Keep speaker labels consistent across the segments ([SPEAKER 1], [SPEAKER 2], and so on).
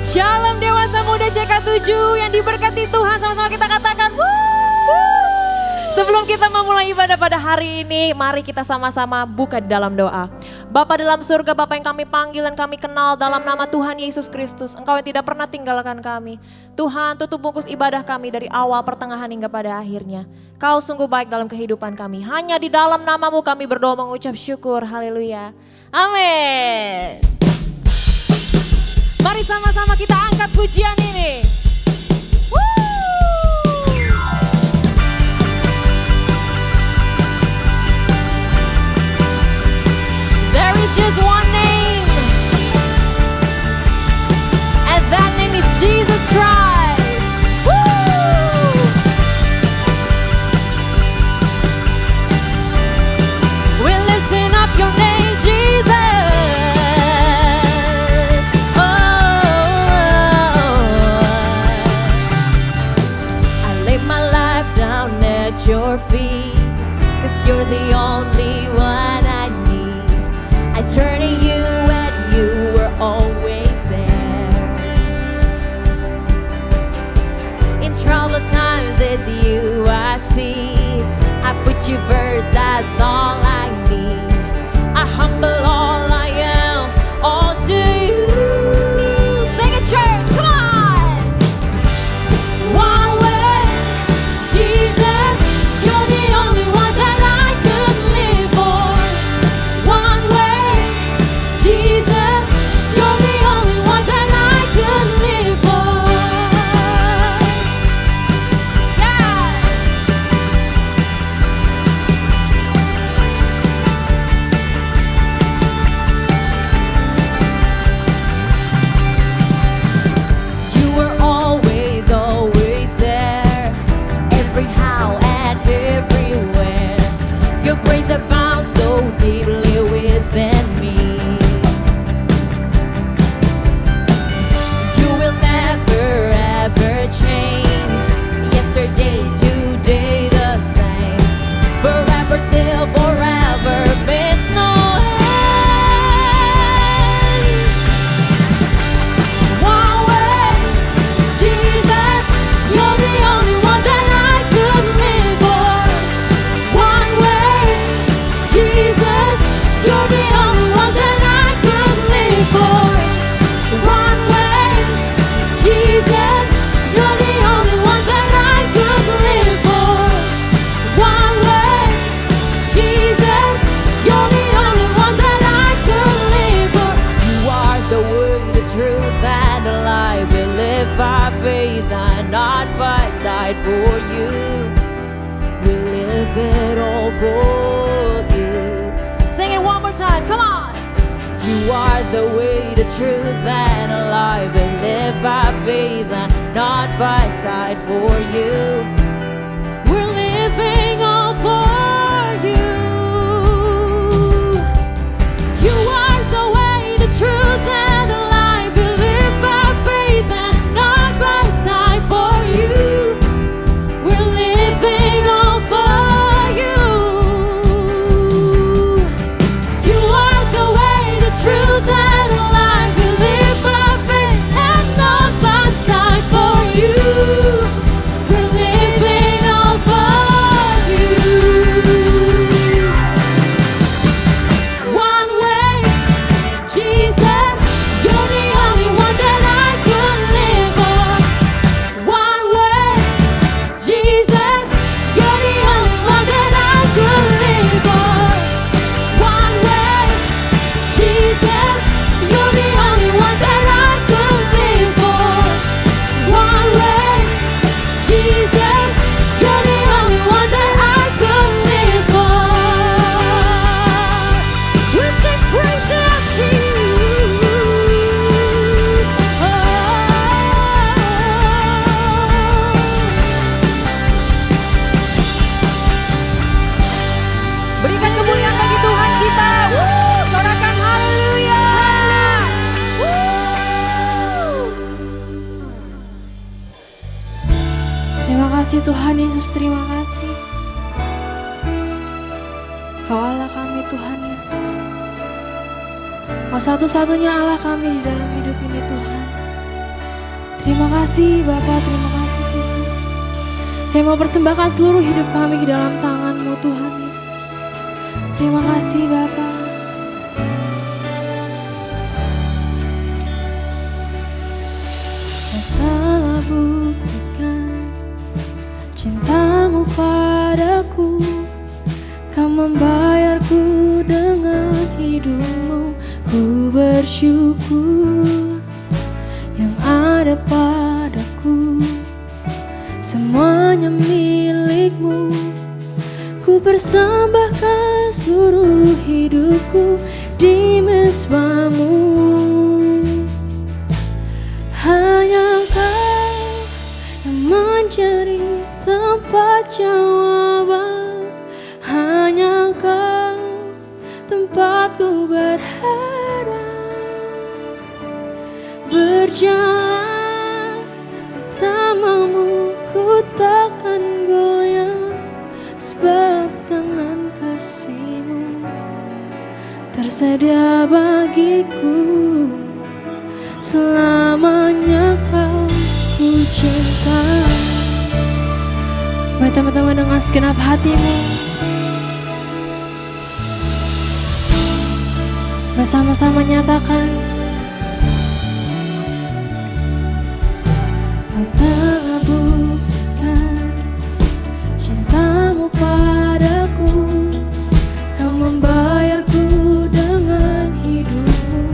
[SPEAKER 1] Shalom Dewasa Muda CK7 yang diberkati Tuhan, sama-sama kita katakan wuh. Sebelum kita memulai ibadah pada hari ini, mari kita sama-sama buka di dalam doa. Bapa dalam surga, Bapa yang kami panggil dan kami kenal dalam nama Tuhan Yesus Kristus. Engkau yang tidak pernah tinggalkan kami. Tuhan, tutup bungkus ibadah kami dari awal, pertengahan hingga pada akhirnya. Kau sungguh baik dalam kehidupan kami. Hanya di dalam namamu kami berdoa mengucap syukur. Haleluya. Amin. Mari sama-sama kita angkat pujian ini. There is just one name, and that name is Jesus Christ. Woo! We're lifting up your name, Jesus. Your feet, 'cause you're the only one I need. I turn to you and you were always there. In troubled times it's you I see. I put you first, that's all I need. I humble all I am, all to you. Sing it, church, come on! One way, Jesus. You're the only one that I could live for. One way, Jesus. You're the only one that I could live for. Yeah. You were always, always there. Every how and everywhere. Your grace abounds so deeply within me. You will never ever change. Yesterday, today the same. Forever till forever means no end. One way, Jesus, you're the only one that I could live for. One way, Jesus, you're the only one that I could live for. One way, Jesus, you're the only one that I could live for. One way, Jesus, you're the only one that I could live for. You are the way, the truth, and the life. We live by faith and not by sight for you. We live it all for you. Sing it one more time, come on. You are the way, the truth, and the life. We live by faith and not by sight for you. We're living all for you. You are the way, the truth, and the life. We live by faith and not by sight for you. We're living all for you. You are the way, the truth, and the life. We live by faith and not by sight for you. We're living all for you. One way, Jesus, you're the only one that I could live for. One way, Jesus, you're the only one that I could live for. One way, Jesus, you're the only one that I could live for. One way, Jesus, you're the only one that I could live for. We sing praises to you. Berikan kemuliaan bagi Tuhan kita. Sorakan haleluya.
[SPEAKER 2] Terima kasih Tuhan Yesus, terima kasih. Kau Allah kami Tuhan Yesus. Kau satu-satunya Allah kami di dalam hidup ini Tuhan. Terima kasih Bapa, terima kasih Tuhan. Kami mau persembahkan seluruh hidup kami ke dalam tangan-Mu Tuhan Yesus. Terima kasih Bapa. Telah buktikan cinta-Mu padaku, Kau membayarku dengan hidup-Mu. Ku bersyukur yang ada padaku, semuanya milik-Mu. Ku persembahkan seluruh hidupku di mezbah-Mu. Hanya Kau yang menjadi tempat jawaban, hanya Kau tempatku berharap. Berjalan bersama-Mu, ku takkan goyang, sebab tangan kasih-Mu tersedia bagiku. Selamanya Kau ku cinta. Mari teman-teman dengan segenap hatimu bersama-sama nyatakan, Kau telah buktikan cinta-Mu padaku, Kau membayarku dengan hidup-Mu.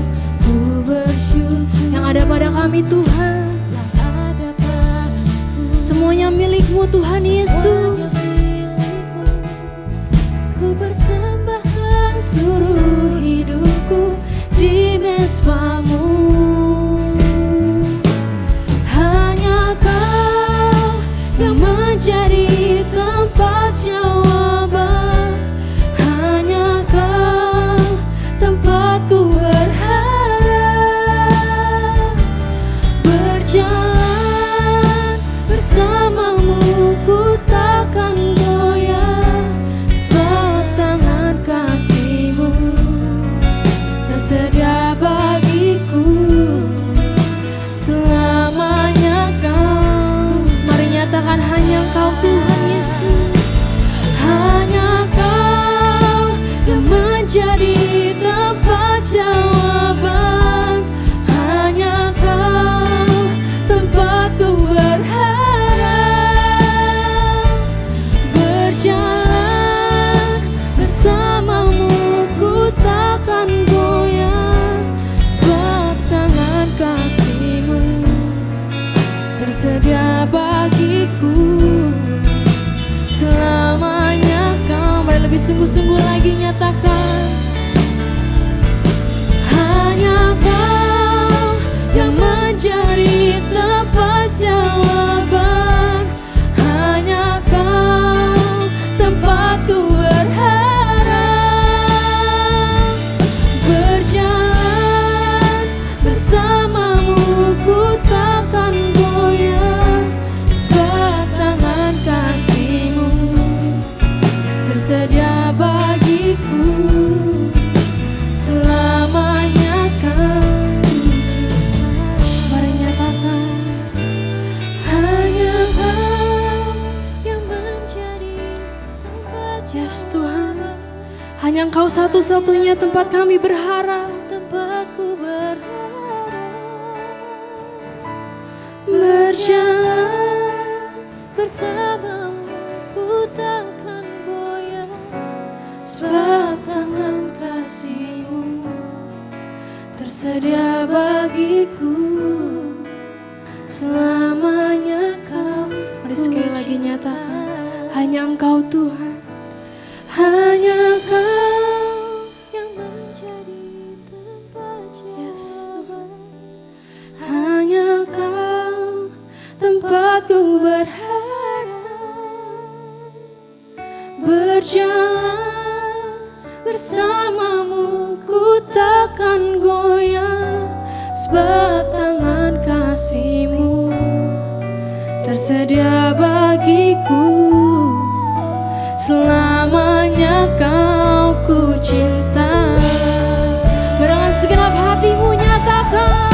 [SPEAKER 2] Ku bersyukur yang ada pada kami Tuhan, yang ada padaku, semuanya milik-Mu Tuhan Yesus. Ku persembahkan seluruh hidupku di mezbah-Mu. Hanya Kau yang menjadi tempat jawaban, hanya Kau tempatku berharap. Berjalan bersama-Mu, ku takkan goyang, sebab tangan kasih-Mu tersedia bagiku. Selamanya Kau, mari nyatakan, hanya Kau Tuhan Yesus. Hanya Kau yang menjadi tempat jawaban, hanya Kau tempatku berharap. Berjalan bersama-Mu, ku takkan goyang, sebab tangan kasih-Mu tersedia bagiku. Selamanya Kau, mari lebih sungguh-sungguh lagi nyatakan, hanya Kau yang menjadi tempat jawaban, hanya Kau tempatku berharap. Berjalan bersama-Mu, ku takkan goyang, sebab tangan kasih-Mu tersedia bagiku. Selamanya Kau, mari nyatakan, hanya Kau yang menjadi tempat. Yes Tuhan, hanya Engkau satu-satunya tempat kami berharap, tempatku berharap. Berjalan bersama-Mu, ku takkan goyang, sebab tangan kasih-Mu tersedia bagiku. Selamanya Kau, mari sekali lagi nyatakan, hanya Engkau Tuhan, hanya Kau yang menjadi tempat jawaban, hanya Kau tempatku berharap. Berjalan bersama-Mu, ku takkan goyang, sebab tangan kasih-Mu tersedia bagiku. Selamanya Kau ku cinta. Dengan segenap hatimu nyatakan,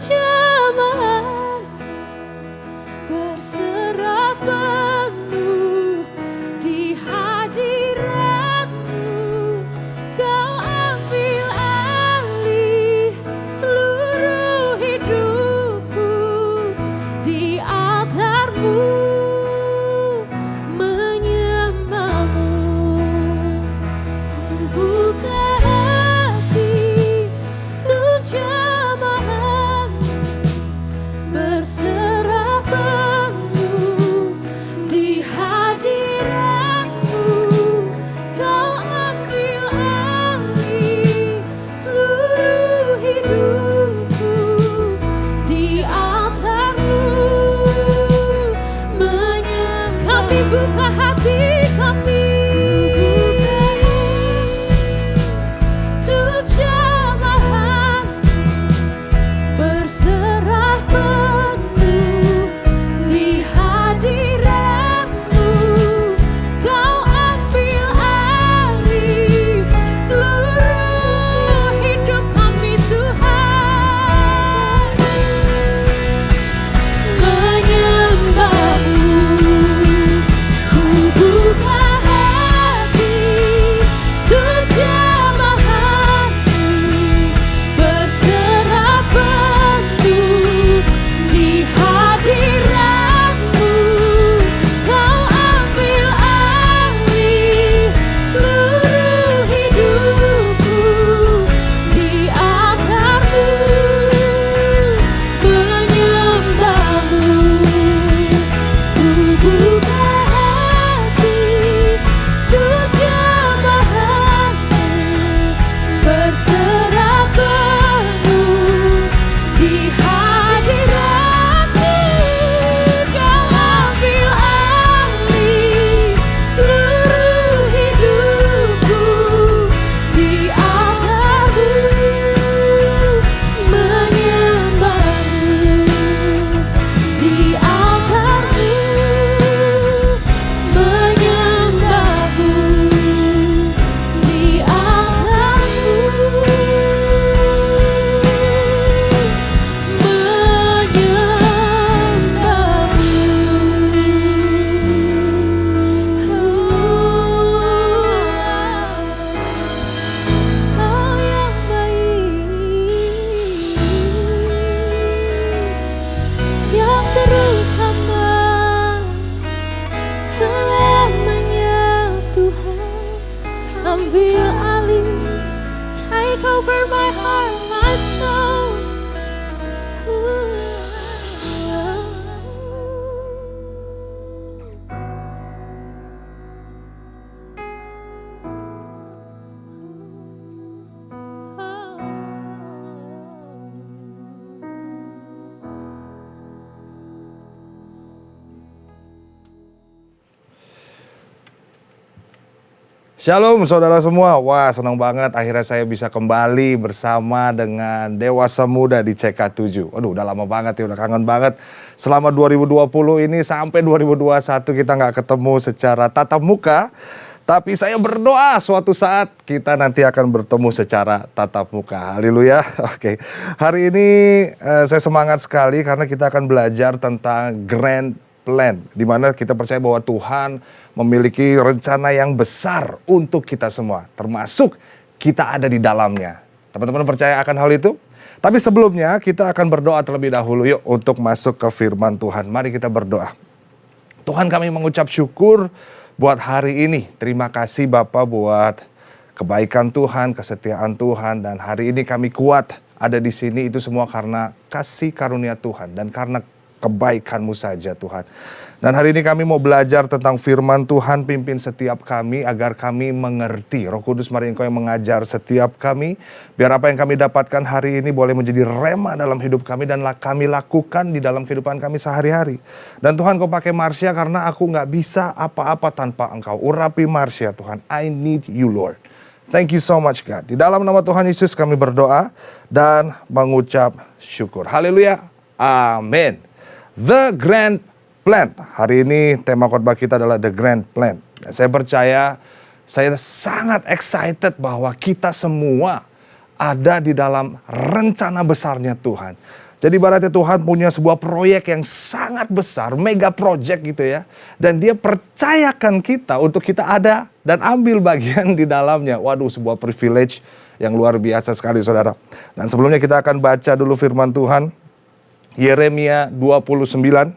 [SPEAKER 1] jemaat berserah penuh di hadirat-Mu. Kau ambil alih seluruh hidupku di altar-Mu, menyembah-Mu. Ku buka hati untuk jemaat berserah penuh di hadirat-Mu. Kau ambil alih seluruh hidupku di altar-Mu, menyembah. Kami buka hati kami untuk jemaat berserah penuh di hadirat-Mu. Kau ambil alih seluruh hidup kami, Tuhan, menyembah-Mu. Ku buka hati untuk jemaat-Mu berserah penuh di hadirat-Mu. Kau ambil alih seluruh hidupku di altar-Mu, menyembah-Mu. Ku buka hati untuk jemaat-Mu berserah penuh di hadirat-Mu. Kau ambil alih seluruh hidupku di altar-Mu, menyembah-Mu di altar-Mu, menyembah-Mu di altar-Mu, Kau yang baik, yang terutama selamanya, Tuhan. Ambil alih, take over my heart, my soul.
[SPEAKER 3] Shalom saudara semua, wah senang banget akhirnya saya bisa kembali bersama dengan Dewasa Muda di CK7. Waduh udah lama banget ya, udah kangen banget. Selama 2020 ini sampai 2021 kita nggak ketemu secara tatap muka. Tapi saya berdoa suatu saat kita nanti akan bertemu secara tatap muka. Haleluya. Oke. Hari ini saya semangat sekali karena kita akan belajar tentang grand plan, di mana kita percaya bahwa Tuhan memiliki rencana yang besar untuk kita semua, termasuk kita ada di dalamnya. Teman-teman percaya akan hal itu? Tapi sebelumnya kita akan berdoa terlebih dahulu yuk untuk masuk ke firman Tuhan. Mari kita berdoa. Tuhan, kami mengucap syukur buat hari ini. Terima kasih Bapa buat kebaikan Tuhan, kesetiaan Tuhan, dan hari ini kami kuat ada di sini itu semua karena kasih karunia Tuhan dan karena kebaikan-Mu saja Tuhan. Dan hari ini kami mau belajar tentang firman Tuhan, pimpin setiap kami agar kami mengerti. Roh Kudus, mari Engkau yang mengajar setiap kami, biar apa yang kami dapatkan hari ini boleh menjadi rema dalam hidup kami dan kami lakukan di dalam kehidupan kami sehari-hari. Dan Tuhan, Kau pakai Marsha karena aku gak bisa apa-apa tanpa Engkau. Urapi Marsha Tuhan, I need you Lord. Thank you so much God. Di dalam nama Tuhan Yesus kami berdoa dan mengucap syukur. Haleluya, amin. The Grand Plan. Hari ini tema khotbah kita adalah The Grand Plan. Saya percaya, saya sangat excited bahwa kita semua ada di dalam rencana besarnya Tuhan. Jadi ibaratnya Tuhan punya sebuah proyek yang sangat besar, mega project gitu ya. Dan dia percayakan kita untuk kita ada dan ambil bagian di dalamnya. Waduh, sebuah privilege yang luar biasa sekali saudara. Dan sebelumnya kita akan baca dulu firman Tuhan. Yeremia 29.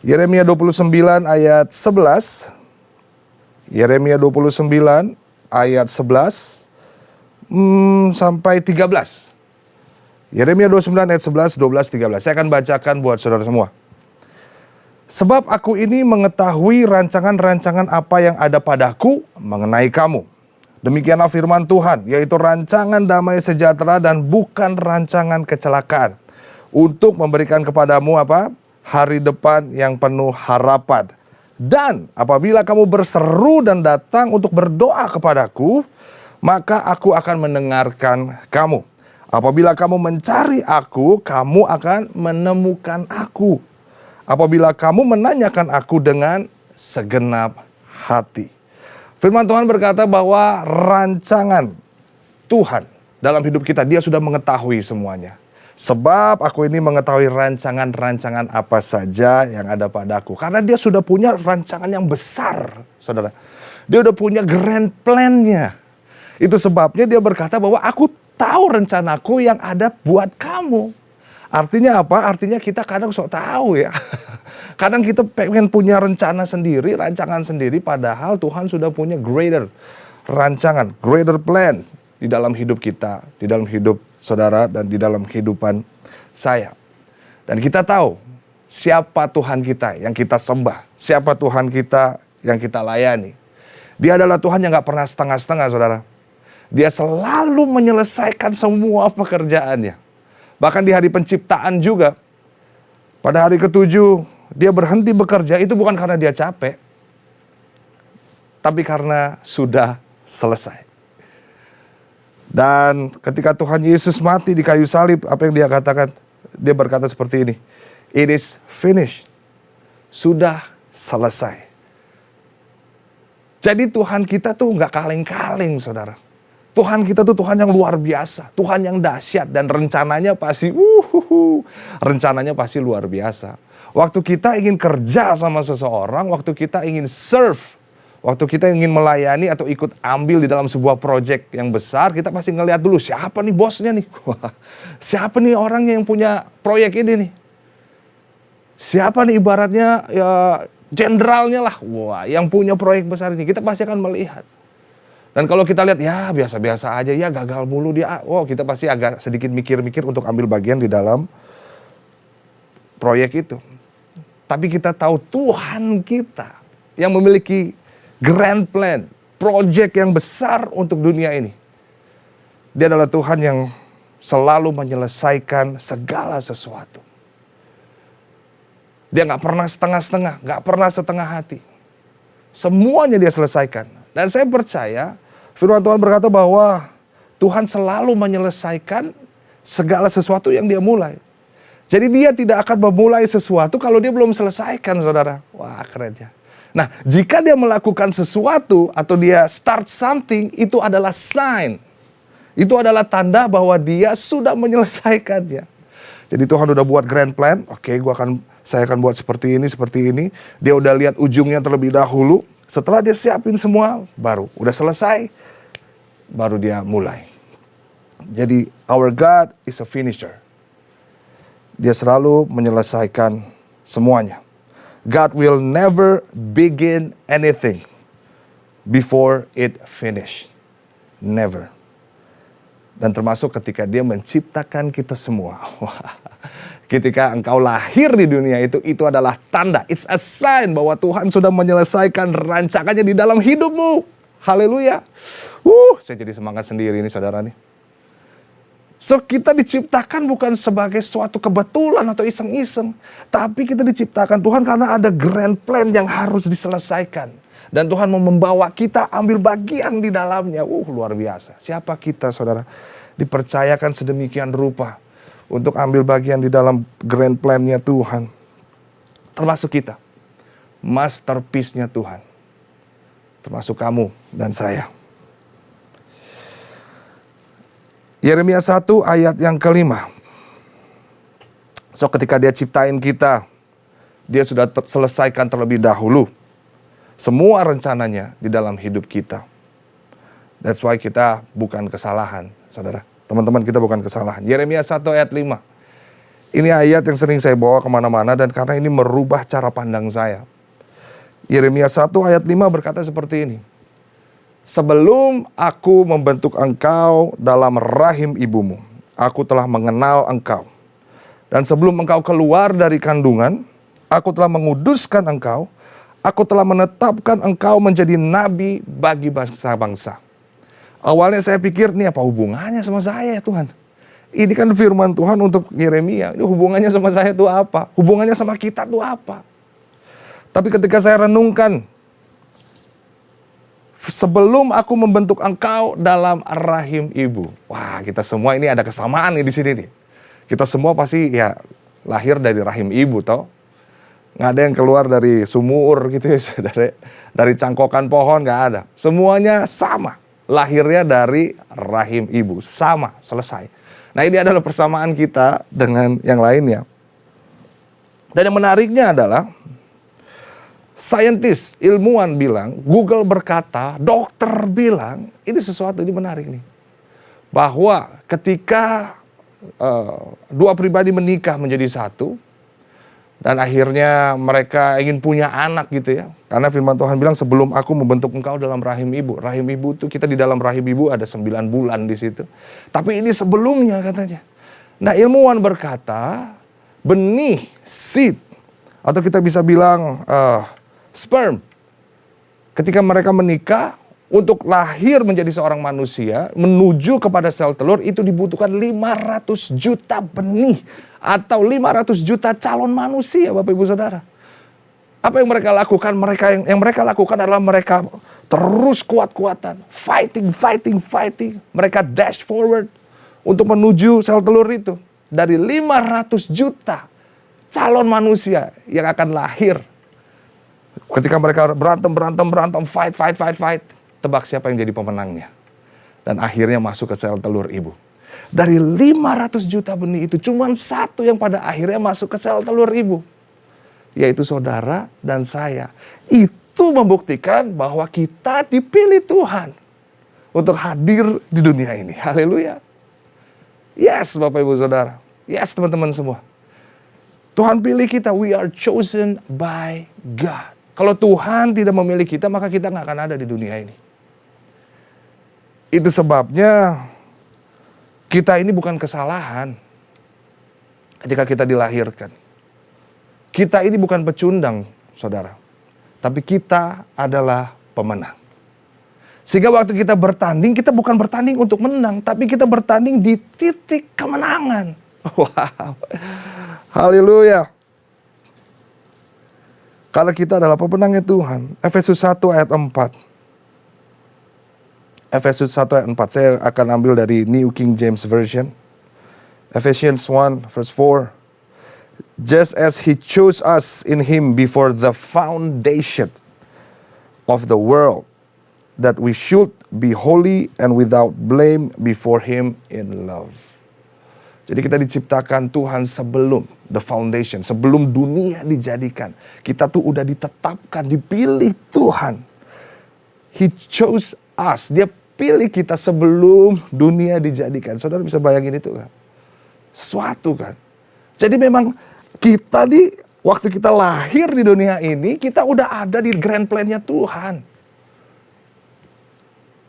[SPEAKER 3] Yeremia 29 ayat 11. Yeremia 29 ayat 11 sampai 13. Yeremia 29 ayat 11, 12, 13. Saya akan bacakan buat saudara semua. Sebab aku ini mengetahui rancangan-rancangan apa yang ada padaku mengenai kamu. Demikianlah firman Tuhan, yaitu rancangan damai sejahtera dan bukan rancangan kecelakaan. Untuk memberikan kepadamu apa? Hari depan yang penuh harapan. Dan apabila kamu berseru dan datang untuk berdoa kepadaku, maka aku akan mendengarkan kamu. Apabila kamu mencari aku, kamu akan menemukan aku. Apabila kamu menanyakan aku dengan segenap hati. Firman Tuhan berkata bahwa rancangan Tuhan dalam hidup kita, dia sudah mengetahui semuanya. Sebab aku ini mengetahui rancangan-rancangan apa saja yang ada padaku. Karena dia sudah punya rancangan yang besar, saudara. Dia udah punya grand plan-nya. Itu sebabnya dia berkata bahwa aku tahu rencanaku yang ada buat kamu. Artinya apa? Artinya kita kadang sok tahu ya. Kadang kita pengen punya rencana sendiri, rancangan sendiri. Padahal Tuhan sudah punya greater rancangan, greater plan di dalam hidup kita, di dalam hidup saudara, dan di dalam kehidupan saya. Dan kita tahu siapa Tuhan kita yang kita sembah. Siapa Tuhan kita yang kita layani. Dia adalah Tuhan yang gak pernah setengah-setengah saudara. Dia selalu menyelesaikan semua pekerjaannya. Bahkan di hari penciptaan juga. Pada hari ke-7 dia berhenti bekerja. Itu bukan karena dia capek. Tapi karena sudah selesai. Dan ketika Tuhan Yesus mati di kayu salib, apa yang dia katakan? Dia berkata seperti ini. It is finished. Sudah selesai. Jadi Tuhan kita tuh gak kaleng-kaleng saudara. Tuhan kita tuh Tuhan yang luar biasa, Tuhan yang dahsyat, dan rencananya pasti rencananya pasti luar biasa. Waktu kita ingin kerja sama seseorang, waktu kita ingin serve, waktu kita ingin melayani atau ikut ambil di dalam sebuah project yang besar, kita pasti ngelihat dulu siapa nih bosnya nih. Siapa nih orangnya yang punya proyek ini nih. Siapa nih ibaratnya ya jenderalnya lah. Wah, yang punya proyek besar ini, kita pasti akan melihat. Dan kalau kita lihat, ya biasa-biasa aja, ya gagal mulu dia. Wow, kita pasti agak sedikit mikir-mikir untuk ambil bagian di dalam proyek itu. Tapi kita tahu Tuhan kita yang memiliki grand plan, project yang besar untuk dunia ini. Dia adalah Tuhan yang selalu menyelesaikan segala sesuatu. Dia gak pernah setengah-setengah, gak pernah setengah hati. Semuanya dia selesaikan. Dan saya percaya firman Tuhan berkata bahwa Tuhan selalu menyelesaikan segala sesuatu yang dia mulai. Jadi dia tidak akan memulai sesuatu kalau dia belum selesaikan saudara. Wah keren ya. Nah jika dia melakukan sesuatu atau dia start something, itu adalah sign. Itu adalah tanda bahwa dia sudah menyelesaikannya. Jadi Tuhan udah buat grand plan. Oke, saya akan buat seperti ini. Dia udah lihat ujungnya terlebih dahulu. Setelah dia siapin semua, baru udah selesai, baru dia mulai. Jadi our God is a finisher. Dia selalu menyelesaikan semuanya. God will never begin anything before it finish. Never. Dan termasuk ketika dia menciptakan kita semua. Ketika engkau lahir di dunia itu adalah tanda. It's a sign bahwa Tuhan sudah menyelesaikan rancangannya di dalam hidupmu. Haleluya. Saya jadi semangat sendiri nih saudara nih. So kita diciptakan bukan sebagai suatu kebetulan atau iseng-iseng. Tapi kita diciptakan Tuhan karena ada grand plan yang harus diselesaikan. Dan Tuhan mau membawa kita ambil bagian di dalamnya. Luar biasa. Siapa kita saudara? Dipercayakan sedemikian rupa untuk ambil bagian di dalam grand plan-nya Tuhan. Termasuk kita. Masterpiece-nya Tuhan. Termasuk kamu dan saya. Yeremia 1 ayat yang ke-5. So ketika dia ciptain kita, dia sudah selesaikan terlebih dahulu semua rencananya di dalam hidup kita. That's why kita bukan kesalahan, saudara. Teman-teman, kita bukan kesalahan. Yeremia 1 ayat 5. Ini ayat yang sering saya bawa kemana-mana dan karena ini merubah cara pandang saya. Yeremia 1 ayat 5 berkata seperti ini. Sebelum aku membentuk engkau dalam rahim ibumu, aku telah mengenal engkau. Dan sebelum engkau keluar dari kandungan, aku telah menguduskan engkau. Aku telah menetapkan engkau menjadi nabi bagi bangsa-bangsa. Awalnya saya pikir, ini apa hubungannya sama saya ya Tuhan? Ini kan firman Tuhan untuk Yeremia. Ini hubungannya sama saya itu apa? Hubungannya sama kita itu apa? Tapi ketika saya renungkan, sebelum aku membentuk engkau dalam rahim ibu. Wah, kita semua ini ada kesamaan nih di sini nih. Kita semua pasti ya lahir dari rahim ibu toh. Nggak ada yang keluar dari sumur gitu ya, dari cangkokan pohon, nggak ada. Semuanya sama. Lahirnya dari rahim ibu. Sama, selesai. Nah, ini adalah persamaan kita dengan yang lainnya. Dan yang menariknya adalah, saintis, ilmuwan bilang, Google berkata, dokter bilang, ini sesuatu ini menarik nih. Bahwa ketika dua pribadi menikah menjadi satu, dan akhirnya mereka ingin punya anak gitu ya. Karena firman Tuhan bilang sebelum aku membentuk engkau dalam rahim ibu. Rahim ibu itu kita di dalam rahim ibu ada 9 bulan di situ. Tapi ini sebelumnya katanya. Nah, ilmuwan berkata benih, seed, atau kita bisa bilang sperm. Ketika mereka menikah untuk lahir menjadi seorang manusia menuju kepada sel telur itu dibutuhkan 500 juta benih. Atau 500 juta calon manusia, Bapak Ibu Saudara. Apa yang mereka lakukan? Yang mereka lakukan adalah mereka terus kuat-kuatan. Fighting. Mereka dash forward untuk menuju sel telur itu. Dari 500 juta calon manusia yang akan lahir. Ketika mereka berantem, fight. Tebak siapa yang jadi pemenangnya. Dan akhirnya masuk ke sel telur ibu. Dari 500 juta benih itu cuma satu yang pada akhirnya masuk ke sel telur ibu. Yaitu saudara dan saya. Itu membuktikan bahwa kita dipilih Tuhan. Untuk hadir di dunia ini. Haleluya. Yes Bapak Ibu Saudara. Yes teman-teman semua. Tuhan pilih kita. We are chosen by God. Kalau Tuhan tidak memilih kita maka kita gak akan ada di dunia ini. Itu sebabnya kita ini bukan kesalahan ketika kita dilahirkan. Kita ini bukan pecundang, saudara. Tapi kita adalah pemenang. Sehingga waktu kita bertanding, kita bukan bertanding untuk menang. Tapi kita bertanding di titik kemenangan. Wow. Haleluya. Kalau kita adalah pemenangnya Tuhan. Efesus 1 ayat 4. Efesus 1 ayat 4, saya akan ambil dari New King James Version. Ephesians 1 verse 4. Just as he chose us in him before the foundation of the world, that we should be holy and without blame before him in love. Jadi kita diciptakan Tuhan sebelum the foundation, sebelum dunia dijadikan. Kita tuh udah ditetapkan, dipilih Tuhan. He chose us, dia pilih kita sebelum dunia dijadikan. Saudara bisa bayangin itu kan? Sesuatu kan? Jadi memang kita waktu kita lahir di dunia ini, kita udah ada di grand plan-nya Tuhan.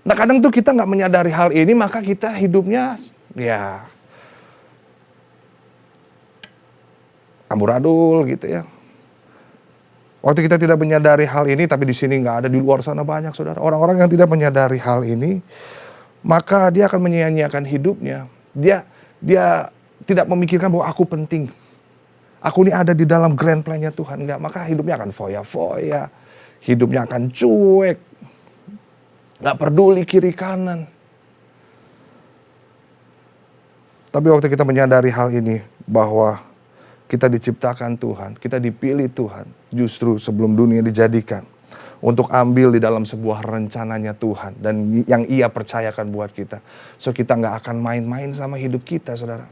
[SPEAKER 3] Nah kadang tuh kita gak menyadari hal ini, maka kita hidupnya ya amburadul gitu ya. Waktu kita tidak menyadari hal ini, tapi di sini nggak ada, di luar sana banyak saudara. Orang-orang yang tidak menyadari hal ini, maka dia akan menyia-nyiakan hidupnya. Dia tidak memikirkan bahwa aku penting. Aku ini ada di dalam grand plan-nya Tuhan. Enggak, maka hidupnya akan foya-foya. Hidupnya akan cuek. Nggak peduli kiri kanan. Tapi waktu kita menyadari hal ini, bahwa kita diciptakan Tuhan, kita dipilih Tuhan, justru sebelum dunia dijadikan, untuk ambil di dalam sebuah rencananya Tuhan, dan yang Ia percayakan buat kita. So kita gak akan main-main sama hidup kita, saudara.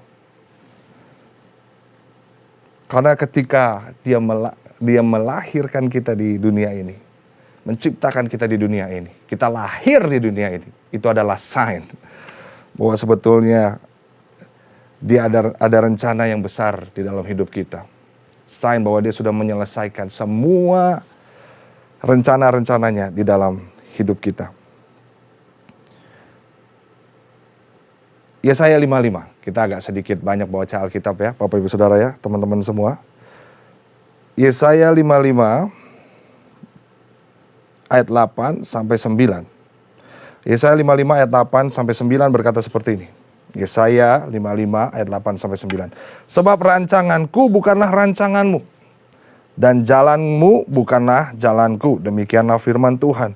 [SPEAKER 3] Karena ketika dia melahirkan kita di dunia ini, menciptakan kita di dunia ini, kita lahir di dunia ini, itu adalah sign bahwa sebetulnya dia ada rencana yang besar di dalam hidup kita. Sign bahwa dia sudah menyelesaikan semua rencana-rencananya di dalam hidup kita. Yesaya 55, kita agak sedikit banyak baca Alkitab ya, Bapak Ibu Saudara ya, teman-teman semua. Yesaya 55 ayat 8 sampai 9. Yesaya 55 ayat 8 sampai 9 berkata seperti ini. Yesaya 55 ayat 8 sampai 9. Sebab rancanganku bukanlah rancanganmu, dan jalanmu bukanlah jalanku. Demikianlah firman Tuhan.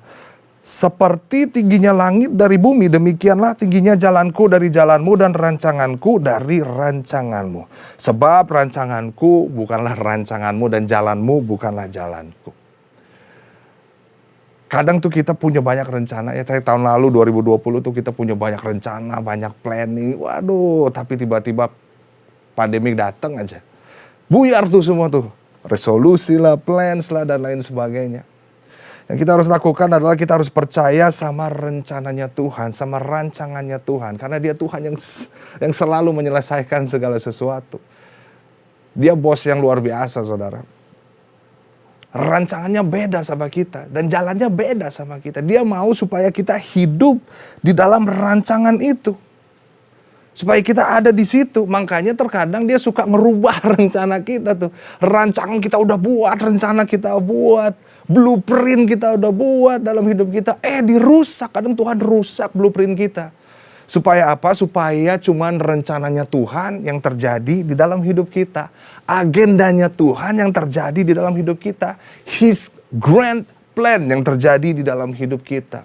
[SPEAKER 3] Seperti tingginya langit dari bumi, demikianlah tingginya jalanku dari jalanmu dan rancanganku dari rancanganmu. Sebab rancanganku bukanlah rancanganmu dan jalanmu bukanlah jalanku. Kadang tuh kita punya banyak rencana ya, tahun lalu 2020 tuh kita punya banyak rencana, banyak planning. Waduh, tapi tiba-tiba pandemi datang aja. Buyar tuh semua tuh. Resolusi lah, plans lah dan lain sebagainya. Yang kita harus lakukan adalah kita harus percaya sama rencananya Tuhan, sama rancangannya Tuhan. Karena dia Tuhan yang selalu menyelesaikan segala sesuatu. Dia bos yang luar biasa, saudara. Rancangannya beda sama kita dan jalannya beda sama kita. Dia mau supaya kita hidup di dalam rancangan itu. Supaya kita ada di situ. Makanya terkadang dia suka ngerubah rencana kita tuh. Rancangan kita udah buat, rencana kita buat, blueprint kita udah buat dalam hidup kita. Dirusak. Kadang Tuhan rusak blueprint kita. Supaya apa? Supaya cuman rencananya Tuhan yang terjadi di dalam hidup kita. Agendanya Tuhan yang terjadi di dalam hidup kita. His grand plan yang terjadi di dalam hidup kita.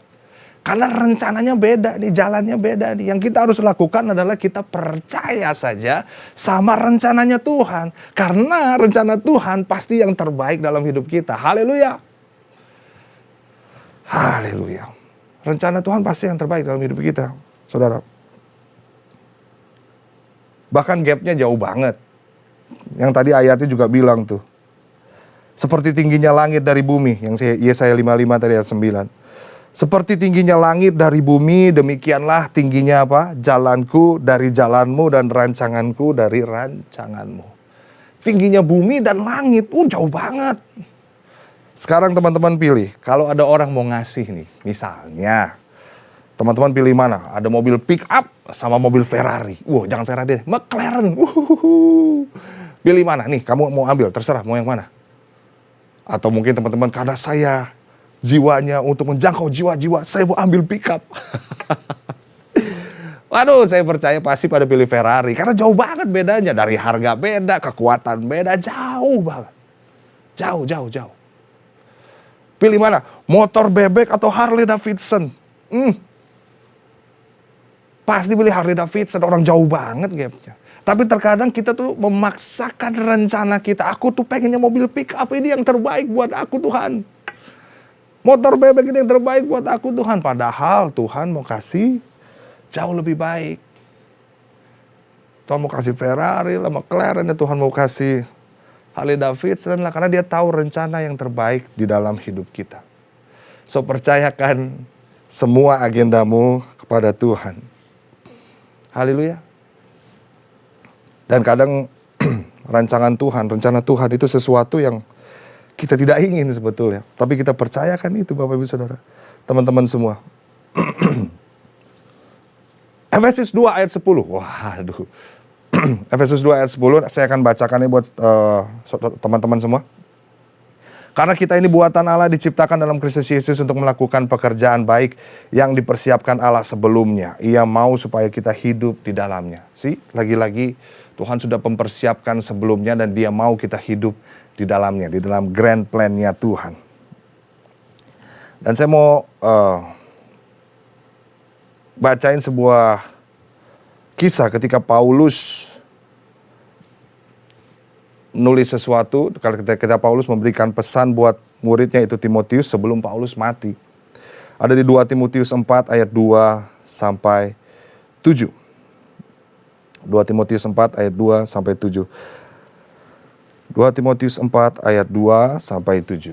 [SPEAKER 3] Karena rencananya beda nih, jalannya beda nih. Yang kita harus lakukan adalah kita percaya saja sama rencananya Tuhan. Karena rencana Tuhan pasti yang terbaik dalam hidup kita. Haleluya. Haleluya. Rencana Tuhan pasti yang terbaik dalam hidup kita, saudara. Bahkan gapnya jauh banget. Yang tadi ayatnya juga bilang tuh. Seperti tingginya langit dari bumi. Yang Yesaya 55 tadi ayat 9. Seperti tingginya langit dari bumi, demikianlah tingginya apa? Jalanku dari jalanmu dan rancanganku dari rancanganmu. Tingginya bumi dan langit, jauh banget. Sekarang teman-teman pilih, kalau ada orang mau ngasih nih, misalnya, teman-teman pilih mana? Ada mobil pick up sama mobil Ferrari. Jangan Ferrari deh, McLaren. Pilih mana? Nih, kamu mau ambil, terserah mau yang mana. Atau mungkin teman-teman, karena saya jiwanya untuk menjangkau jiwa-jiwa, saya mau ambil pick up. Waduh, saya percaya pasti pada pilih Ferrari. Karena jauh banget bedanya. Dari harga beda, kekuatan beda, jauh banget. Jauh. Pilih mana? Motor bebek atau Harley Davidson? Pasti pilih Harley Davidson, orang jauh banget gapnya. Tapi terkadang kita tuh memaksakan rencana kita. Aku tuh pengennya mobil pick up ini yang terbaik buat aku Tuhan. Motor bebek ini yang terbaik buat aku Tuhan. Padahal Tuhan mau kasih jauh lebih baik. Tuhan mau kasih Ferrari lah, McLaren, Tuhan mau kasih Harley Davidson lah. Karena dia tahu rencana yang terbaik di dalam hidup kita. So percayakan semua agendamu kepada Tuhan. Haleluya. Dan kadang rencana Tuhan itu sesuatu yang kita tidak ingin sebetulnya. Tapi kita percayakan itu Bapak Ibu Saudara. Teman-teman semua. Efesus 2 ayat 10. Waduh. Efesus 2 ayat 10. Saya akan bacakannya buat teman-teman semua. Karena kita ini buatan Allah diciptakan dalam Kristus Yesus untuk melakukan pekerjaan baik yang dipersiapkan Allah sebelumnya. Ia mau supaya kita hidup di dalamnya. Lagi-lagi Tuhan sudah mempersiapkan sebelumnya dan dia mau kita hidup di dalamnya, di dalam grand plan-nya Tuhan. Dan saya mau bacain sebuah kisah ketika Paulus nulis sesuatu, ketika Paulus memberikan pesan buat muridnya itu Timotius sebelum Paulus mati. Ada di 2 Timotius 4 ayat 2 sampai 7. 2 Timotius 4 ayat 2 sampai 7. 2 Timotius 4 ayat 2 sampai 7.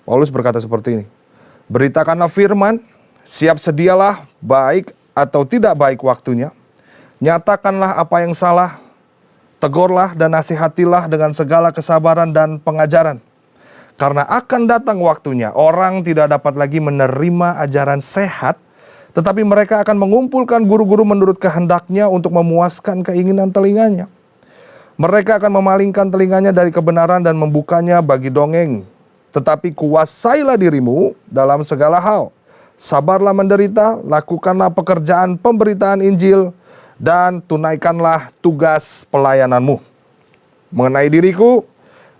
[SPEAKER 3] Paulus berkata seperti ini. Beritakanlah firman, siap sedialah baik atau tidak baik waktunya. Nyatakanlah apa yang salah, tegurlah dan nasihatilah dengan segala kesabaran dan pengajaran. Karena akan datang waktunya orang tidak dapat lagi menerima ajaran sehat, tetapi mereka akan mengumpulkan guru-guru menurut kehendaknya untuk memuaskan keinginan telinganya. Mereka akan memalingkan telinganya dari kebenaran dan membukanya bagi dongeng. Tetapi kuasailah dirimu dalam segala hal. Sabarlah menderita, lakukanlah pekerjaan pemberitaan Injil, dan tunaikanlah tugas pelayananmu. Mengenai diriku,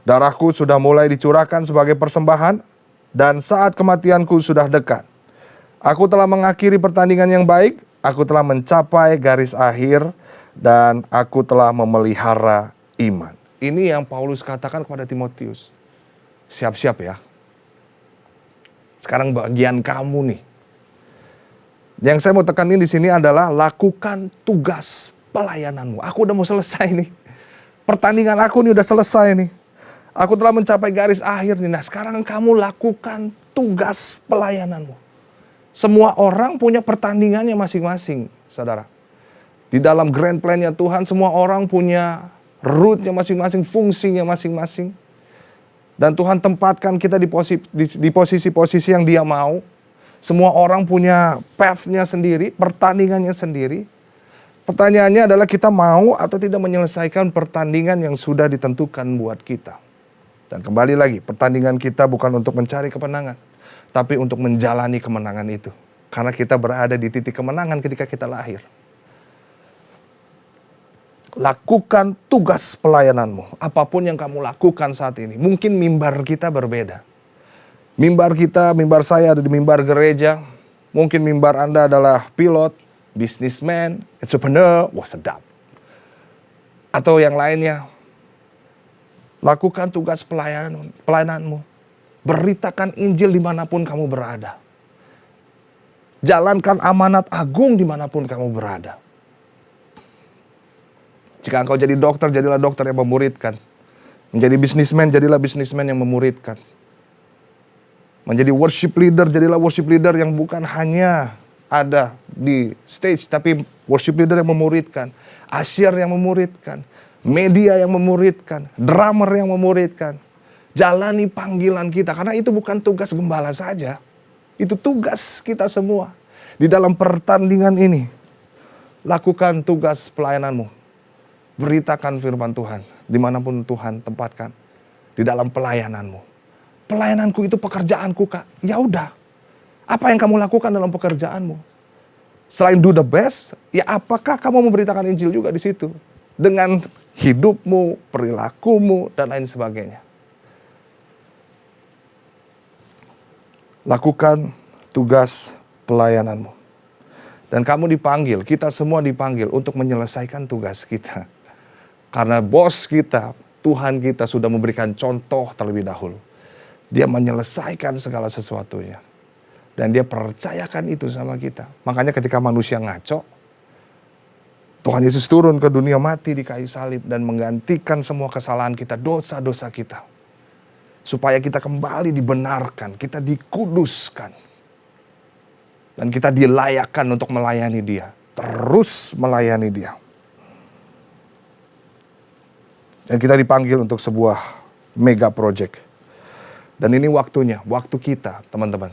[SPEAKER 3] darahku sudah mulai dicurahkan sebagai persembahan, dan saat kematianku sudah dekat. Aku telah mengakhiri pertandingan yang baik, aku telah mencapai garis akhir, dan aku telah memelihara iman. Ini yang Paulus katakan kepada Timotius. Siap-siap ya. Sekarang bagian kamu nih. Yang saya mau tekanin di sini adalah lakukan tugas pelayananmu. Aku udah mau selesai nih. Pertandingan aku nih udah selesai nih. Aku telah mencapai garis akhir nih. Nah, sekarang kamu lakukan tugas pelayananmu. Semua orang punya pertandingannya masing-masing, saudara. Di dalam grand plan-nya Tuhan, semua orang punya route-nya masing-masing, fungsinya masing-masing. Dan Tuhan tempatkan kita di posisi-posisi yang Dia mau. Semua orang punya path-nya sendiri, pertandingannya sendiri. Pertanyaannya adalah kita mau atau tidak menyelesaikan pertandingan yang sudah ditentukan buat kita. Dan kembali lagi, pertandingan kita bukan untuk mencari kemenangan, tapi untuk menjalani kemenangan itu. Karena kita berada di titik kemenangan ketika kita lahir. Lakukan tugas pelayananmu. Apapun yang kamu lakukan saat ini. Mungkin mimbar kita berbeda. Mimbar saya ada di mimbar gereja. Mungkin mimbar Anda adalah pilot, businessman, entrepreneur. Wah, sedap. Atau yang lainnya. Lakukan tugas pelayananmu. Beritakan Injil dimanapun kamu berada. Jalankan amanat agung dimanapun kamu berada. Jika engkau jadi dokter, jadilah dokter yang memuridkan. Menjadi bisnismen, jadilah bisnismen yang memuridkan. Menjadi worship leader, jadilah worship leader yang bukan hanya ada di stage, tapi worship leader yang memuridkan. Asyir yang memuridkan. Media yang memuridkan. Drummer yang memuridkan. Jalani panggilan kita, karena itu bukan tugas gembala saja. Itu tugas kita semua. Di dalam pertandingan ini, lakukan tugas pelayananmu. Beritakan firman Tuhan dimanapun Tuhan tempatkan di dalam pelayananmu. Pelayananku itu pekerjaanku, Kak. Ya udah. Apa yang kamu lakukan dalam pekerjaanmu? Selain do the best, ya apakah kamu memberitakan Injil juga di situ dengan hidupmu, perilakumu dan lain sebagainya. Lakukan tugas pelayananmu. Dan kamu dipanggil, kita semua dipanggil untuk menyelesaikan tugas kita. Karena bos kita, Tuhan kita sudah memberikan contoh terlebih dahulu. Dia menyelesaikan segala sesuatunya. Dan Dia percayakan itu sama kita. Makanya ketika manusia ngaco, Tuhan Yesus turun ke dunia mati di kayu salib dan menggantikan semua kesalahan kita, dosa-dosa kita. Supaya kita kembali dibenarkan, kita dikuduskan. Dan kita dilayakkan untuk melayani Dia. Terus melayani Dia. Dan kita dipanggil untuk sebuah mega project. Dan ini waktunya, waktu kita, teman-teman.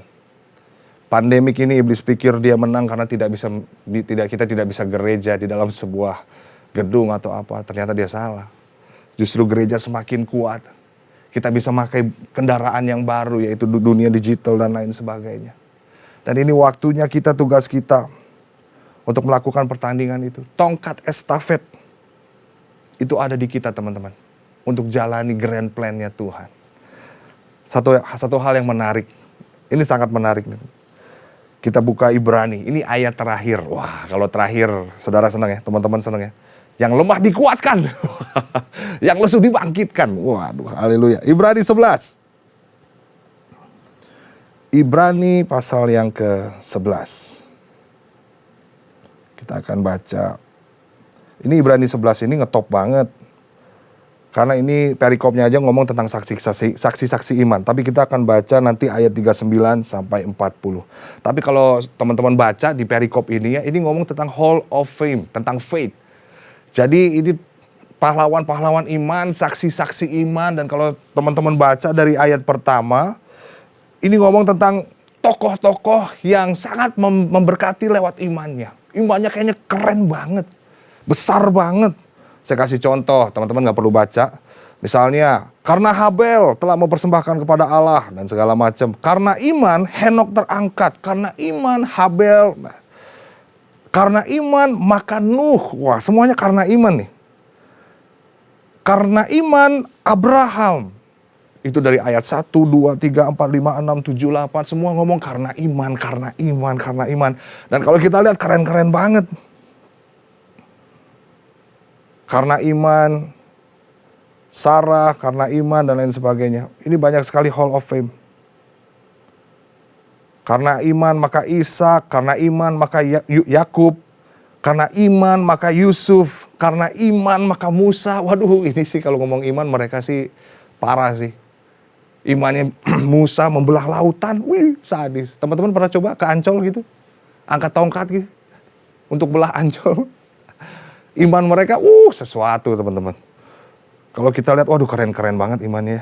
[SPEAKER 3] Pandemik ini iblis pikir dia menang karena kita tidak bisa gereja di dalam sebuah gedung atau apa. Ternyata dia salah. Justru gereja semakin kuat. Kita bisa pakai kendaraan yang baru, yaitu dunia digital dan lain sebagainya. Dan ini waktunya kita, tugas kita untuk melakukan pertandingan itu. Tongkat estafet itu ada di kita, teman-teman. Untuk jalani grand plan-nya Tuhan. Satu hal yang menarik. Ini sangat menarik. Kita buka Ibrani. Ini ayat terakhir. Wah, kalau terakhir saudara senang ya, teman-teman senang ya. Yang lemah dikuatkan. Yang lesu dibangkitkan. Waduh, haleluya. Ibrani 11. Ibrani pasal yang ke-11. Kita akan baca. Ini Ibrani 11 ini ngetop banget. Karena ini perikopnya aja ngomong tentang saksi-saksi iman. Tapi kita akan baca nanti ayat 39 sampai 40. Tapi kalau teman-teman baca di perikop ini ya, ini ngomong tentang Hall of Fame, tentang faith. Jadi ini pahlawan-pahlawan iman, saksi-saksi iman. Dan kalau teman-teman baca dari ayat pertama, ini ngomong tentang tokoh-tokoh yang sangat memberkati lewat imannya. Imannya kayaknya keren banget, besar banget. Saya kasih contoh, teman-teman gak perlu baca. Misalnya, karena Habel telah mempersembahkan kepada Allah dan segala macam. Karena iman, Henok terangkat. Karena iman, Habel. Nah, karena iman, maka Nuh. Wah, semuanya karena iman nih. Karena iman, Abraham. Itu dari ayat 1, 2, 3, 4, 5, 6, 7, 8. Semua ngomong karena iman, karena iman, karena iman. Dan kalau kita lihat keren-keren banget. Karena iman, Sarah, karena iman, dan lain sebagainya. Ini banyak sekali Hall of Fame. Karena iman maka Ishak, karena iman maka Yakub, karena iman maka Yusuf, karena iman maka Musa. Waduh, ini sih kalau ngomong iman mereka sih parah sih. Imannya Musa membelah lautan, wih sadis. Teman-teman pernah coba ke Ancol gitu? Angkat tongkat gitu, untuk belah Ancol. Iman mereka, sesuatu teman-teman. Kalau kita lihat, waduh keren-keren banget imannya.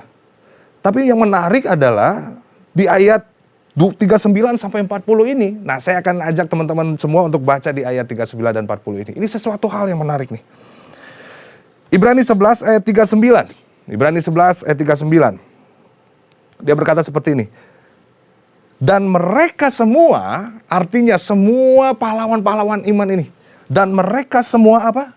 [SPEAKER 3] Tapi yang menarik adalah di ayat 39 sampai 40 ini. Nah, saya akan ajak teman-teman semua untuk baca di ayat 39 dan 40 ini. Ini sesuatu hal yang menarik nih. Ibrani 11 ayat 39. Ibrani 11 ayat 39. Dia berkata seperti ini. Dan mereka semua, artinya semua pahlawan-pahlawan iman ini. Dan mereka semua apa?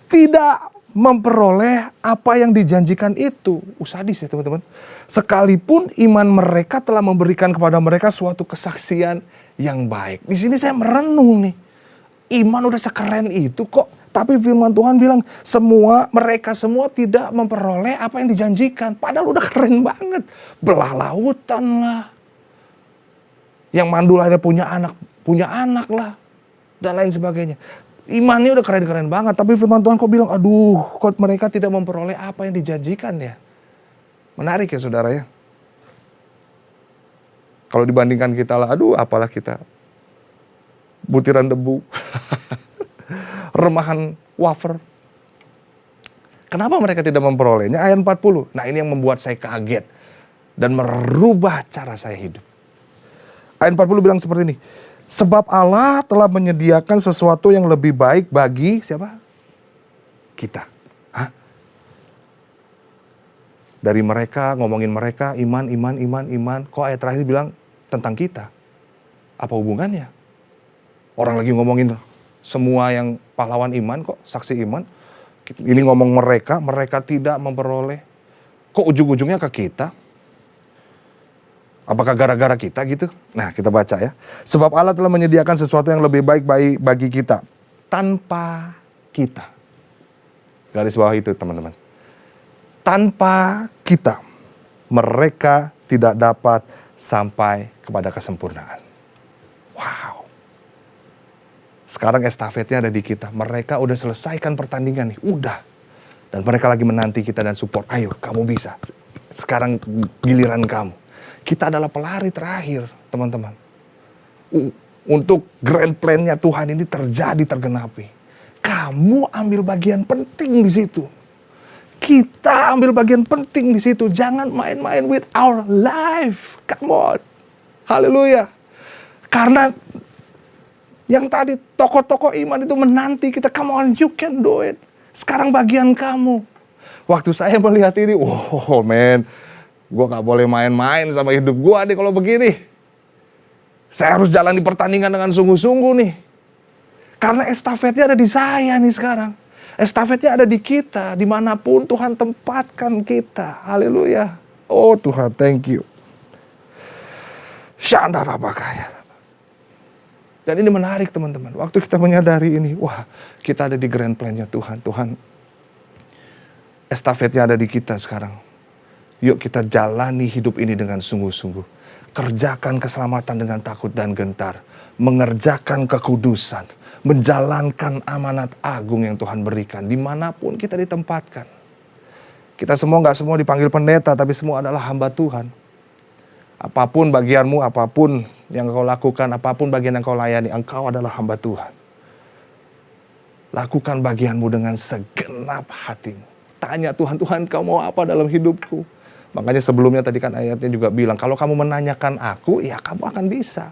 [SPEAKER 3] Tidak memperoleh apa yang dijanjikan itu. Sadis ya teman-teman. Sekalipun iman mereka telah memberikan kepada mereka suatu kesaksian yang baik. Di sini saya merenung nih. Iman udah sekeren itu kok. Tapi firman Tuhan bilang mereka semua tidak memperoleh apa yang dijanjikan. Padahal udah keren banget. Belah lautan lah. Yang mandul akhirnya punya anak lah. Dan lain sebagainya. Imannya udah keren-keren banget, tapi firman Tuhan kok bilang, aduh, kok mereka tidak memperoleh apa yang dijanjikan ya. Menarik ya saudara ya. Kalau dibandingkan kita lah, aduh apalah kita. Butiran debu. Remahan wafer. Kenapa mereka tidak memperolehnya? Ayat 40. Nah ini yang membuat saya kaget. Dan merubah cara saya hidup. Ayat 40 bilang seperti ini. Sebab Allah telah menyediakan sesuatu yang lebih baik bagi siapa? Kita. Hah? Dari mereka, ngomongin mereka, iman. Kok ayat terakhir bilang tentang kita? Apa hubungannya? Orang lagi ngomongin semua yang pahlawan iman kok, saksi iman. Ini ngomong mereka tidak memperoleh. Kok ujung-ujungnya ke kita? Apakah gara-gara kita gitu? Nah kita baca ya. Sebab Allah telah menyediakan sesuatu yang lebih baik bagi kita. Tanpa kita. Garis bawah itu teman-teman. Tanpa kita. Mereka tidak dapat sampai kepada kesempurnaan. Wow. Sekarang estafetnya ada di kita. Mereka udah selesaikan pertandingan nih. Udah. Dan mereka lagi menanti kita dan support. Ayo kamu bisa. Sekarang giliran kamu. Kita adalah pelari terakhir, teman-teman. Untuk grand plan-nya Tuhan ini tergenapi. Kamu ambil bagian penting di situ. Kita ambil bagian penting di situ. Jangan main-main with our life. Come on. Haleluya. Karena yang tadi tokoh-tokoh iman itu menanti kita. Come on, you can do it. Sekarang bagian kamu. Waktu saya melihat ini, man. Gue gak boleh main-main sama hidup gue nih kalau begini. Saya harus jalani pertandingan dengan sungguh-sungguh nih. Karena estafetnya ada di saya nih sekarang. Estafetnya ada di kita. Dimanapun Tuhan tempatkan kita. Haleluya. Oh Tuhan, thank you. Shandarabakaya. Dan ini menarik teman-teman. Waktu kita menyadari ini. Wah, kita ada di grand plan-nya Tuhan. Tuhan, estafetnya ada di kita sekarang. Yuk kita jalani hidup ini dengan sungguh-sungguh. Kerjakan keselamatan dengan takut dan gentar. Mengerjakan kekudusan. Menjalankan amanat agung yang Tuhan berikan. Dimanapun kita ditempatkan. Kita semua nggak semua dipanggil pendeta, tapi semua adalah hamba Tuhan. Apapun bagianmu, apapun yang kau lakukan, apapun bagian yang kau layani, engkau adalah hamba Tuhan. Lakukan bagianmu dengan segenap hatimu. Tanya Tuhan, Tuhan kau mau apa dalam hidupku? Makanya sebelumnya tadi kan ayatnya juga bilang, kalau kamu menanyakan aku, ya kamu akan bisa.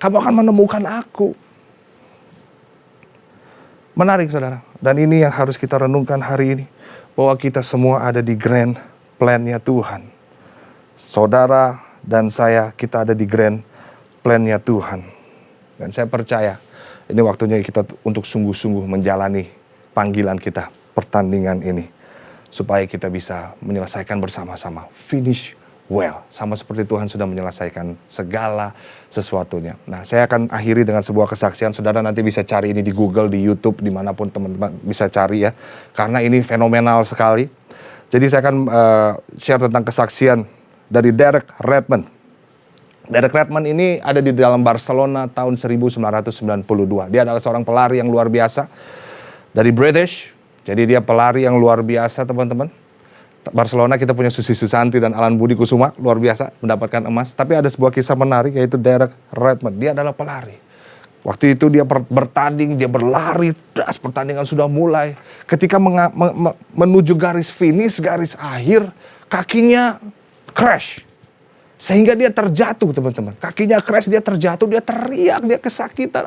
[SPEAKER 3] Kamu akan menemukan aku. Menarik saudara. Dan ini yang harus kita renungkan hari ini. Bahwa kita semua ada di grand plan-nya Tuhan. Saudara dan saya, kita ada di grand plan-nya Tuhan. Dan saya percaya, ini waktunya kita untuk sungguh-sungguh menjalani panggilan kita, pertandingan ini. Supaya kita bisa menyelesaikan bersama-sama. Finish well. Sama seperti Tuhan sudah menyelesaikan segala sesuatunya. Nah, saya akan akhiri dengan sebuah kesaksian. Saudara nanti bisa cari ini di Google, di YouTube, dimanapun teman-teman bisa cari ya. Karena ini fenomenal sekali. Jadi saya akan share tentang kesaksian dari Derek Redmond. Derek Redmond ini ada di dalam Barcelona tahun 1992. Dia adalah seorang pelari yang luar biasa. Dari British. Jadi dia pelari yang luar biasa teman-teman. Barcelona kita punya Susi Susanti dan Alan Budi Kusuma, luar biasa mendapatkan emas. Tapi ada sebuah kisah menarik yaitu Derek Redmond. Dia adalah pelari. Waktu itu dia bertanding, dia berlari, das pertandingan sudah mulai. Ketika menuju garis finish, garis akhir, kakinya crash. Sehingga dia terjatuh teman-teman. Kakinya crash, dia terjatuh, dia teriak, dia kesakitan.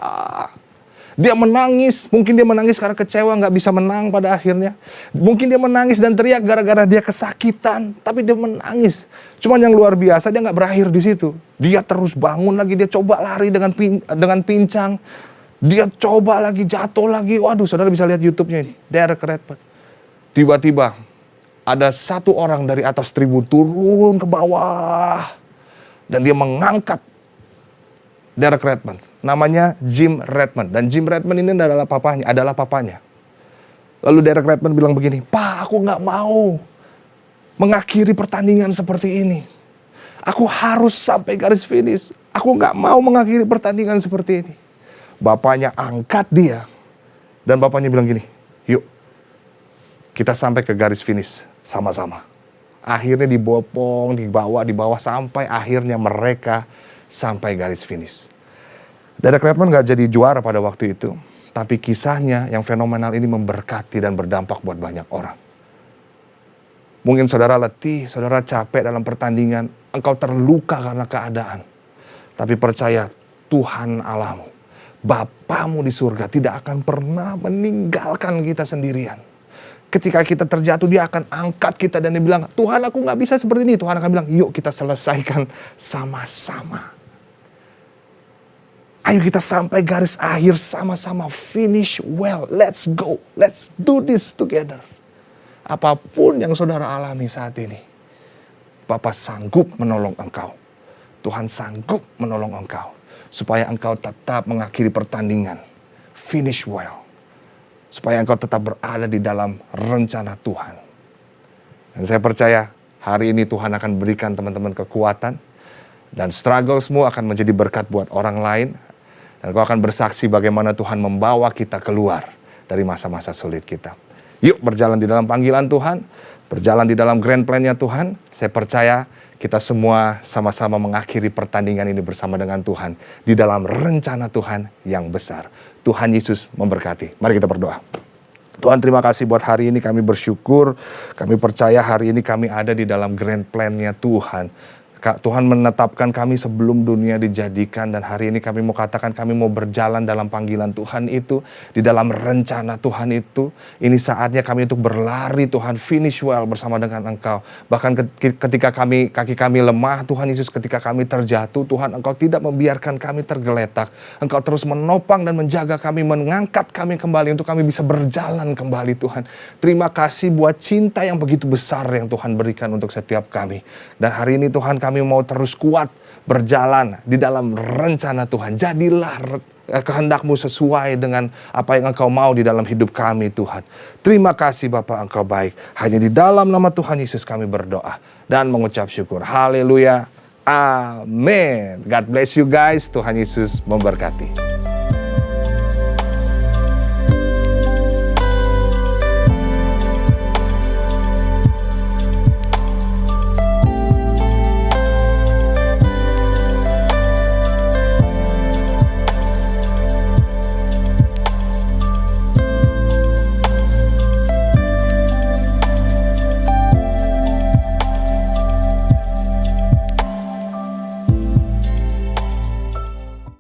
[SPEAKER 3] Dia menangis, mungkin dia menangis karena kecewa gak bisa menang pada akhirnya. Mungkin dia menangis dan teriak gara-gara dia kesakitan, tapi dia menangis. Cuman yang luar biasa dia gak berakhir di situ. Dia terus bangun lagi, dia coba lari dengan pincang. Dia coba lagi, jatuh lagi. Waduh, saudara bisa lihat YouTube-nya ini, Derek Redmond. Tiba-tiba ada satu orang dari atas tribun turun ke bawah. Dan dia mengangkat Derek Redmond. Namanya Jim Redmond. Dan Jim Redmond ini adalah papanya. Lalu Derek Redmond bilang begini, Pak, aku gak mau mengakhiri pertandingan seperti ini. Aku harus sampai garis finish. Aku gak mau mengakhiri pertandingan seperti ini. Bapaknya angkat dia. Dan bapaknya bilang gini, yuk kita sampai ke garis finish sama-sama. Akhirnya dibopong, dibawa sampai akhirnya mereka sampai garis finish. Derek Redmond gak jadi juara pada waktu itu. Tapi kisahnya yang fenomenal ini memberkati dan berdampak buat banyak orang. Mungkin saudara letih, saudara capek dalam pertandingan. Engkau terluka karena keadaan. Tapi percaya Tuhan Allahmu, Bapamu di surga tidak akan pernah meninggalkan kita sendirian. Ketika kita terjatuh, dia akan angkat kita dan dia bilang, Tuhan aku gak bisa seperti ini. Tuhan akan bilang, yuk kita selesaikan sama-sama. Ayo kita sampai garis akhir sama-sama, finish well, let's go, let's do this together. Apapun yang saudara alami saat ini, Bapa sanggup menolong engkau. Tuhan sanggup menolong engkau. Supaya engkau tetap mengakhiri pertandingan, finish well. Supaya engkau tetap berada di dalam rencana Tuhan. Dan saya percaya hari ini Tuhan akan berikan teman-teman kekuatan. Dan strugglesmu akan menjadi berkat buat orang lain. Dan kau akan bersaksi bagaimana Tuhan membawa kita keluar dari masa-masa sulit kita. Yuk berjalan di dalam panggilan Tuhan. Berjalan di dalam grand plan-nya Tuhan. Saya percaya kita semua sama-sama mengakhiri pertandingan ini bersama dengan Tuhan. Di dalam rencana Tuhan yang besar. Tuhan Yesus memberkati. Mari kita berdoa. Tuhan terima kasih buat hari ini, kami bersyukur. Kami percaya hari ini kami ada di dalam grand plan-nya Tuhan. Tuhan menetapkan kami sebelum dunia dijadikan, dan hari ini kami mau katakan kami mau berjalan dalam panggilan Tuhan itu, di dalam rencana Tuhan itu. Ini saatnya kami untuk berlari Tuhan, finish well bersama dengan Engkau. Bahkan ketika kaki kami lemah, Tuhan Yesus, ketika kami terjatuh, Tuhan Engkau tidak membiarkan kami tergeletak. Engkau terus menopang dan menjaga kami, mengangkat kami kembali untuk kami bisa berjalan kembali Tuhan. Terima kasih buat cinta yang begitu besar yang Tuhan berikan untuk setiap kami. Dan hari ini Tuhan kami mau terus kuat berjalan di dalam rencana Tuhan. Jadilah kehendak-Mu sesuai dengan apa yang Engkau mau di dalam hidup kami Tuhan. Terima kasih Bapa, Engkau baik. Hanya di dalam nama Tuhan Yesus kami berdoa dan mengucap syukur. Haleluya. Amin. God bless you guys. Tuhan Yesus memberkati.